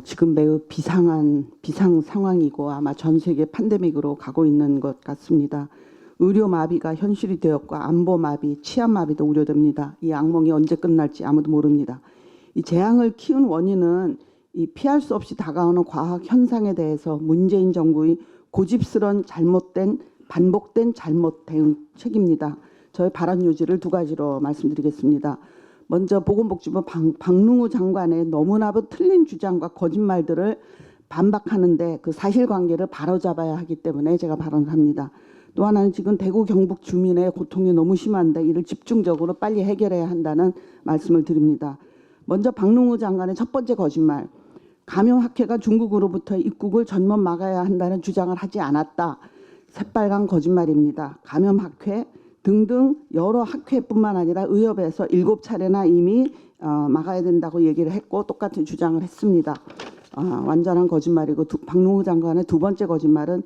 지금 매우 비상 상황이고 아마 전 세계 팬데믹으로 가고 있는 것 같습니다. 의료 마비가 현실이 되었고 안보 마비, 치안 마비도 우려됩니다. 이 악몽이 언제 끝날지 아무도 모릅니다. 이 재앙을 키운 원인은 이 피할 수 없이 다가오는 과학 현상에 대해서 문재인 정부의 고집스런 반복된 잘못 대응 책입니다. 저의 발언 요지를 두 가지로 말씀드리겠습니다. 먼저 보건복지부 박능우 장관의 너무나도 틀린 주장과 거짓말들을 반박하는데 그 사실관계를 바로잡아야 하기 때문에 제가 발언합니다. 또 하나는 지금 대구 경북 주민의 고통이 너무 심한데 이를 집중적으로 빨리 해결해야 한다는 말씀을 드립니다. 먼저 박능우 장관의 첫 번째 거짓말. 감염학회가 중국으로부터 입국을 전면 막아야 한다는 주장을 하지 않았다. 새빨간 거짓말입니다. 감염학회 등등 여러 학회뿐만 아니라 의협에서 7차례나 이미 막아야 된다고 얘기를 했고 똑같은 주장을 했습니다. 완전한 거짓말이고 박능우 장관의 두 번째 거짓말은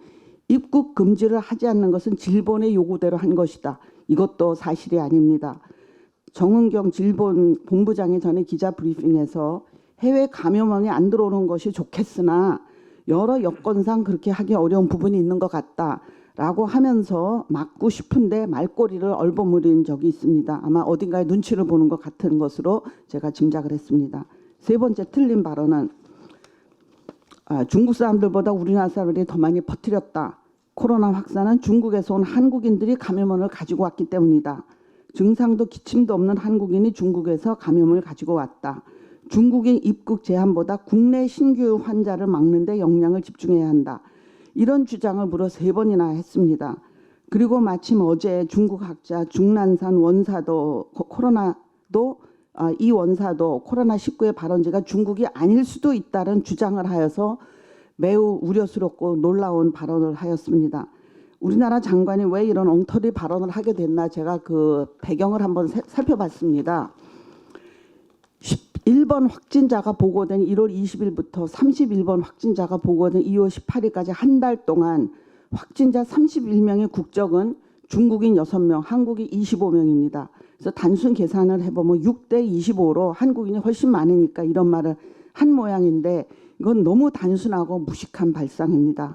입국 금지를 하지 않는 것은 질본의 요구대로 한 것이다. 이것도 사실이 아닙니다. 정은경 질본 본부장이 전에 기자 브리핑에서 해외 감염원이 안 들어오는 것이 좋겠으나 여러 여건상 그렇게 하기 어려운 부분이 있는 것 같다라고 하면서 막고 싶은데 말꼬리를 얼버무린 적이 있습니다. 아마 어딘가에 눈치를 보는 것 같은 것으로 제가 짐작을 했습니다. 세 번째 틀린 발언은 중국 사람들보다 우리나라 사람들이 더 많이 퍼뜨렸다. 코로나 확산은 중국에서 온 한국인들이 감염원을 가지고 왔기 때문이다. 증상도 기침도 없는 한국인이 중국에서 감염을 가지고 왔다. 중국인 입국 제한보다 국내 신규 환자를 막는 데 역량을 집중해야 한다. 이런 주장을 무려 3번이나 했습니다. 그리고 마침 어제 중국 학자 중난산 원사도 이 원사도 코로나19의 발원지가 중국이 아닐 수도 있다는 주장을 하여서 매우 우려스럽고 놀라운 발언을 하였습니다. 우리나라 장관이 왜 이런 엉터리 발언을 하게 됐나 제가 그 배경을 한번 살펴봤습니다. 1번 확진자가 보고된 1월 20일부터 31번 확진자가 보고된 2월 18일까지 한 달 동안 확진자 31명의 국적은 중국인 6명, 한국인 25명입니다. 그래서 단순 계산을 해보면 6대 25로 한국인이 훨씬 많으니까 이런 말을 한 모양인데 이건 너무 단순하고 무식한 발상입니다.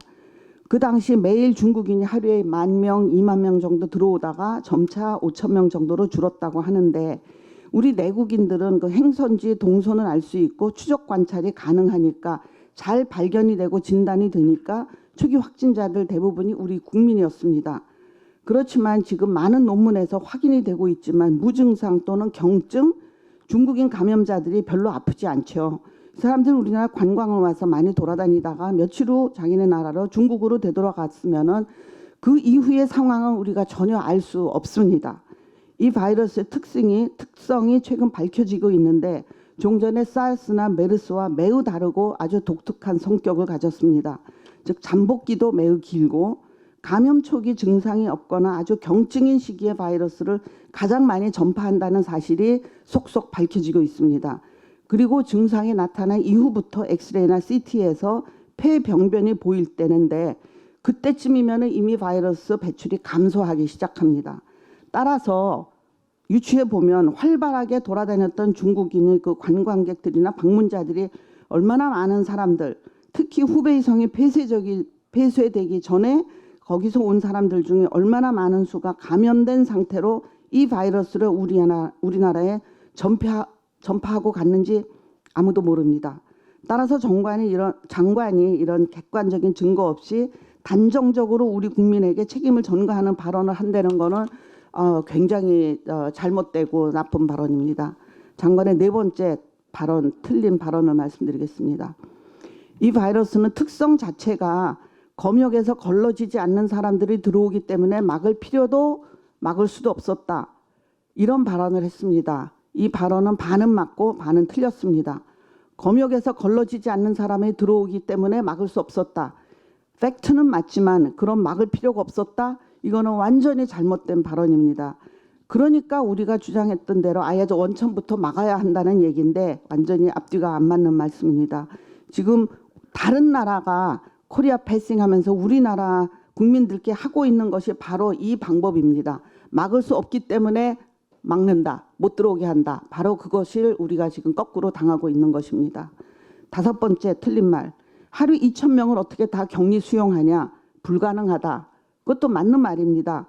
그 당시 매일 중국인이 하루에 10,000명, 20,000명 정도 들어오다가 점차 5,000명 정도로 줄었다고 하는데 우리 내국인들은 그 행선지 동선을 알 수 있고 추적 관찰이 가능하니까 잘 발견이 되고 진단이 되니까 초기 확진자들 대부분이 우리 국민이었습니다. 그렇지만 지금 많은 논문에서 확인이 되고 있지만 무증상 또는 경증 중국인 감염자들이 별로 아프지 않죠. 사람들은 우리나라 관광을 와서 많이 돌아다니다가 며칠 후 자기네 나라로 중국으로 되돌아갔으면은 그 이후의 상황은 우리가 전혀 알 수 없습니다. 이 바이러스의 특성이 최근 밝혀지고 있는데 종전의 사르스나 메르스와 매우 다르고 아주 독특한 성격을 가졌습니다. 즉 잠복기도 매우 길고 감염 초기 증상이 없거나 아주 경증인 시기에 바이러스를 가장 많이 전파한다는 사실이 속속 밝혀지고 있습니다. 그리고 증상이 나타난 이후부터 엑스레이나 CT에서 폐병변이 보일 때는데 그때쯤이면 이미 바이러스 배출이 감소하기 시작합니다. 따라서 유추해 보면 활발하게 돌아다녔던 중국인의 그 관광객들이나 방문자들이 얼마나 많은 사람들, 특히 후베이성이 폐쇄되기 전에 거기서 온 사람들 중에 얼마나 많은 수가 감염된 상태로 이 바이러스를 우리나라에 전파하고 갔는지 아무도 모릅니다. 따라서 장관이 이런 객관적인 증거 없이 단정적으로 우리 국민에게 책임을 전가하는 발언을 한다는 것은 굉장히 잘못되고 나쁜 발언입니다. 장관의 네 번째 틀린 발언을 말씀드리겠습니다. 이 바이러스는 특성 자체가 검역에서 걸러지지 않는 사람들이 들어오기 때문에 막을 수도 없었다. 이런 발언을 했습니다. 이 발언은 반은 맞고 반은 틀렸습니다. 검역에서 걸러지지 않는 사람이 들어오기 때문에 막을 수 없었다. 팩트는 맞지만 그런 막을 필요가 없었다. 이거는 완전히 잘못된 발언입니다. 그러니까 우리가 주장했던 대로 아예 원천부터 막아야 한다는 얘기인데 완전히 앞뒤가 안 맞는 말씀입니다. 지금 다른 나라가 코리아 패싱하면서 우리나라 국민들께 하고 있는 것이 바로 이 방법입니다. 막을 수 없기 때문에 막는다, 못 들어오게 한다. 바로 그것을 우리가 지금 거꾸로 당하고 있는 것입니다. 다섯 번째 틀린 말. 하루 2,000명을 어떻게 다 격리 수용하냐? 불가능하다. 그것도 맞는 말입니다.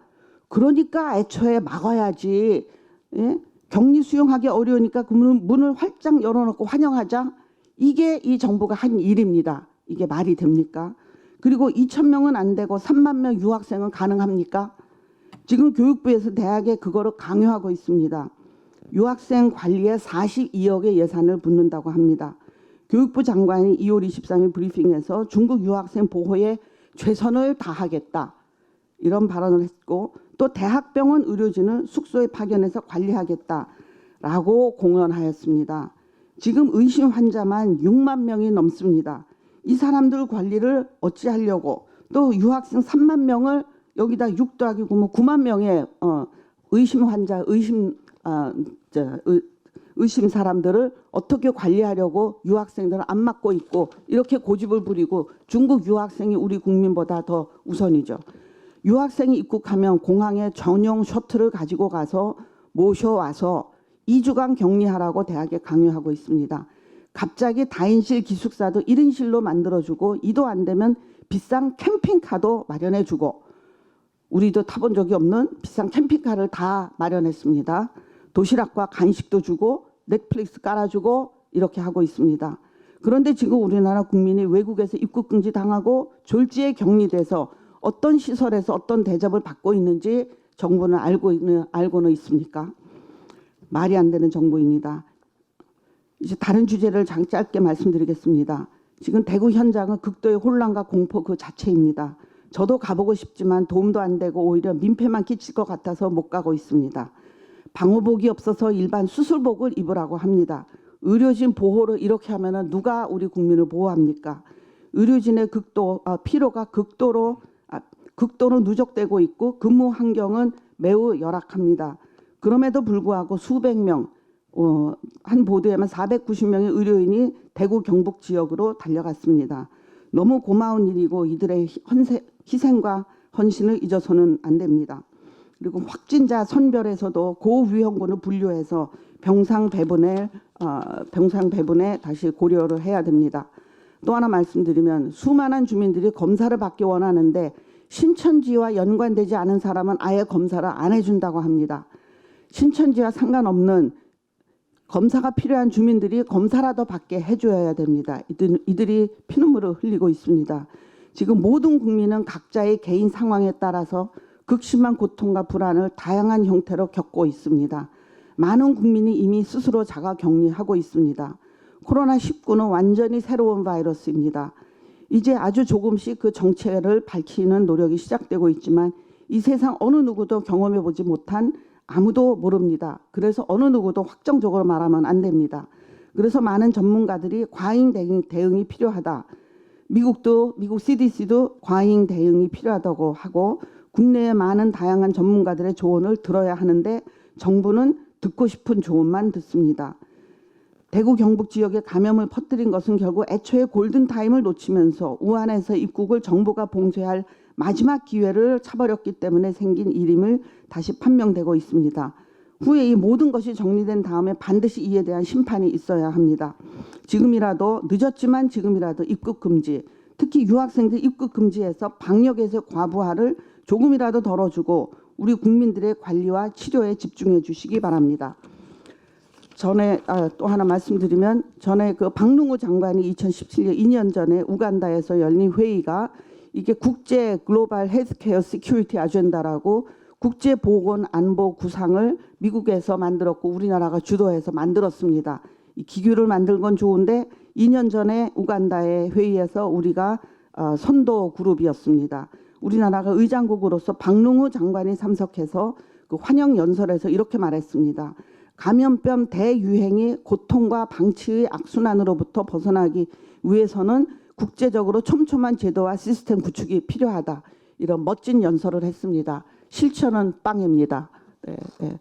그러니까 애초에 막아야지. 예? 격리 수용하기 어려우니까 그 문을 활짝 열어놓고 환영하자. 이게 이 정부가 한 일입니다. 이게 말이 됩니까? 그리고 2,000명은 안 되고 3만 명 유학생은 가능합니까? 지금 교육부에서 대학에 그거를 강요하고 있습니다. 유학생 관리에 42억의 예산을 붓는다고 합니다. 교육부 장관이 2월 23일 브리핑에서 중국 유학생 보호에 최선을 다하겠다. 이런 발언을 했고 또 대학병원 의료진을 숙소에 파견해서 관리하겠다라고 공언하였습니다. 지금 의심 환자만 6만 명이 넘습니다. 이 사람들 관리를 어찌하려고 또 유학생 3만 명을 여기다 6 더하기 9면 9만 명의 의심 환자, 의심 사람들을 어떻게 관리하려고 유학생들을 안 맡고 있고 이렇게 고집을 부리고 중국 유학생이 우리 국민보다 더 우선이죠. 유학생이 입국하면 공항에 전용 셔틀을 가지고 가서 모셔와서 2주간 격리하라고 대학에 강요하고 있습니다. 갑자기 다인실 기숙사도 1인실로 만들어주고 이도 안 되면 비싼 캠핑카도 마련해주고 우리도 타본 적이 없는 비싼 캠핑카를 다 마련했습니다. 도시락과 간식도 주고 넷플릭스 깔아주고 이렇게 하고 있습니다. 그런데 지금 우리나라 국민이 외국에서 입국 금지 당하고 졸지에 격리돼서 어떤 시설에서 어떤 대접을 받고 있는지 정부는 알고는 있습니까? 말이 안 되는 정부입니다. 이제 다른 주제를 짧게 말씀드리겠습니다. 지금 대구 현장은 극도의 혼란과 공포 그 자체입니다. 저도 가보고 싶지만 도움도 안 되고 오히려 민폐만 끼칠 것 같아서 못 가고 있습니다. 방호복이 없어서 일반 수술복을 입으라고 합니다. 의료진 보호를 이렇게 하면 누가 우리 국민을 보호합니까? 의료진의 피로가 극도로 누적되고 있고 근무 환경은 매우 열악합니다. 그럼에도 불구하고 수백 명, 한 보도에만 490명의 의료인이 대구 경북 지역으로 달려갔습니다. 너무 고마운 일이고 이들의 희생과 헌신을 잊어서는 안 됩니다. 그리고 확진자 선별에서도 고위험군을 분류해서 병상 배분에 다시 고려를 해야 됩니다. 또 하나 말씀드리면 수많은 주민들이 검사를 받기 원하는데 신천지와 연관되지 않은 사람은 아예 검사를 안 해준다고 합니다. 신천지와 상관없는 검사가 필요한 주민들이 검사라도 받게 해줘야 됩니다. 이들이 피눈물을 흘리고 있습니다. 지금 모든 국민은 각자의 개인 상황에 따라서 극심한 고통과 불안을 다양한 형태로 겪고 있습니다. 많은 국민이 이미 스스로 자가 격리하고 있습니다. 코로나19는 완전히 새로운 바이러스입니다. 이제 아주 조금씩 그 정체를 밝히는 노력이 시작되고 있지만 이 세상 어느 누구도 경험해보지 못한 아무도 모릅니다. 그래서 어느 누구도 확정적으로 말하면 안 됩니다. 그래서 많은 전문가들이 과잉 대응이 필요하다. 미국 CDC도 과잉 대응이 필요하다고 하고 국내의 많은 다양한 전문가들의 조언을 들어야 하는데 정부는 듣고 싶은 조언만 듣습니다. 대구 경북 지역에 감염을 퍼뜨린 것은 결국 애초에 골든타임을 놓치면서 우한에서 입국을 정부가 봉쇄할 마지막 기회를 차버렸기 때문에 생긴 일임을 다시 판명되고 있습니다. 후에 이 모든 것이 정리된 다음에 반드시 이에 대한 심판이 있어야 합니다. 지금이라도 늦었지만 지금이라도 입국 금지, 특히 유학생들 입국 금지에서 방역에서 과부하를 조금이라도 덜어주고 우리 국민들의 관리와 치료에 집중해 주시기 바랍니다. 전에 또 하나 말씀드리면 전에 그 박능우 장관이 2017년 2년 전에 우간다에서 열린 회의가 이게 국제 글로벌 헬스케어 시큐리티 아젠다라고 국제 보건 안보 구상을 미국에서 만들었고 우리나라가 주도해서 만들었습니다. 이 기구를 만든 건 좋은데 2년 전에 우간다의 회의에서 우리가 선도 그룹이었습니다. 우리나라가 의장국으로서 박능우 장관이 참석해서 그 환영 연설에서 이렇게 말했습니다. 감염병 대유행이 고통과 방치의 악순환으로부터 벗어나기 위해서는 국제적으로 촘촘한 제도와 시스템 구축이 필요하다. 이런 멋진 연설을 했습니다. 실천은 빵입니다. 네.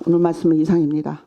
오늘 말씀은 이상입니다.